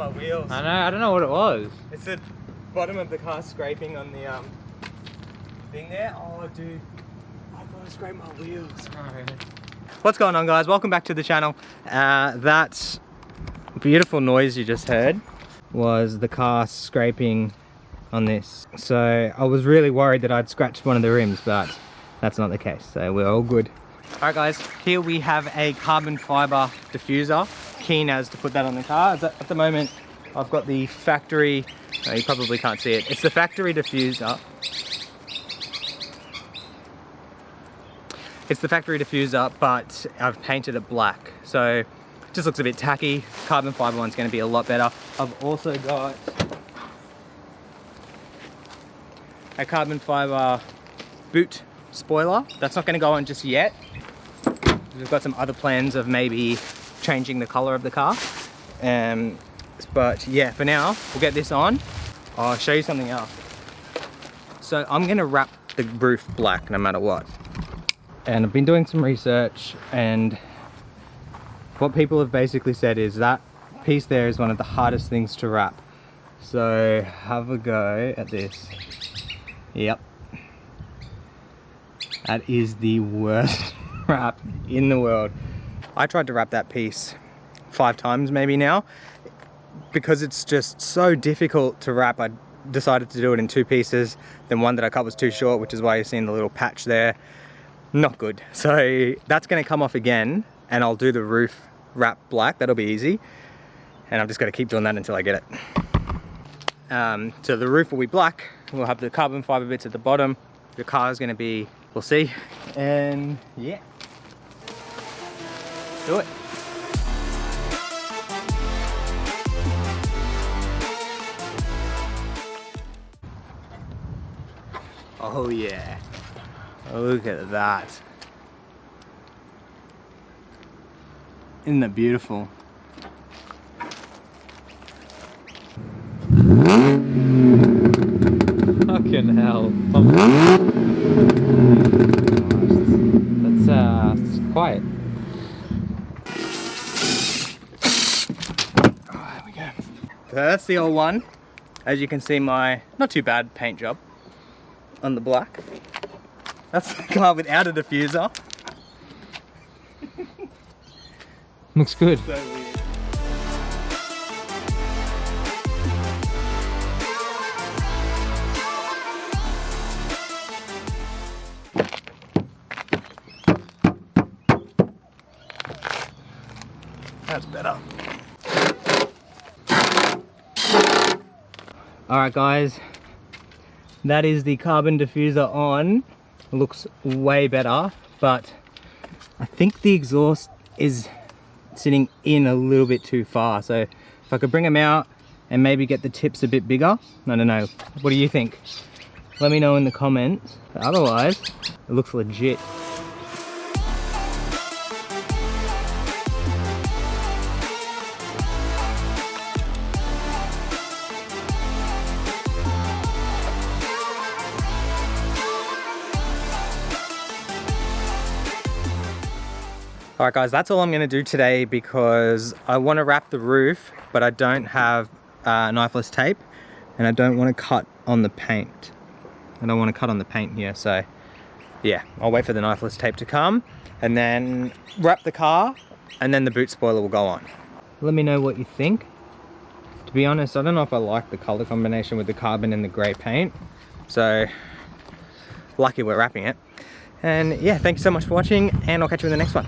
my wheels. I know, I don't know what it was. It's the bottom of the car scraping on the thing there. Oh dude, I gotta scrape my wheels. Oh, really? What's going on, guys? Welcome back to the channel. That beautiful noise you just heard was the car scraping on this. So I was really worried that I'd scratched one of the rims, but that's not the case, so we're all good. Alright guys, here we have a carbon fibre diffuser. Keen as to put that on the car. At the moment I've got the factory, you probably can't see it, it's the factory diffuser. It's the factory diffuser, but I've painted it black, so it just looks a bit tacky. Carbon fibre one's going to be a lot better. I've also got a carbon fibre boot spoiler. That's not going to go on just yet. We've got some other plans of maybe changing the colour of the car. But yeah, for now, we'll get this on. I'll show you something else. So I'm going to wrap the roof black no matter what. And I've been doing some research, and what people have basically said is that piece there is one of the hardest things to wrap. So have a go at this. Yep. That is the worst wrap in the world. I tried to wrap that piece 5 times maybe now. Because it's just so difficult to wrap, I decided to do it in 2 pieces. Then one that I cut was too short, which is why you're seeing the little patch there. Not good. So that's going to come off again, and I'll do the roof wrap black. That'll be easy. And I've just got to keep doing that until I get it. So the roof will be black. We'll have the carbon fibre bits at the bottom. The car is going to be, we'll see. And yeah, do it. Oh yeah, look at that. Isn't that beautiful? Fucking hell. That's quiet. Oh, there we go. So that's the old one. As you can see, my not too bad paint job on the black. That's the car without a diffuser. Looks good. So weird. That's better. Alright guys, that is the carbon diffuser on. It looks way better, but I think the exhaust is sitting in a little bit too far. So if I could bring them out and maybe get the tips a bit bigger, I don't know. What do you think? Let me know in the comments. But otherwise, it looks legit. Alright guys, that's all I'm going to do today because I want to wrap the roof, but I don't have knifeless tape, and I don't want to cut on the paint. I don't want to cut on the paint here, so yeah, I'll wait for the knifeless tape to come and then wrap the car, and then the boot spoiler will go on. Let me know what you think. To be honest, I don't know if I like the color combination with the carbon and the grey paint, so lucky we're wrapping it. And yeah, thank you so much for watching, and I'll catch you in the next one.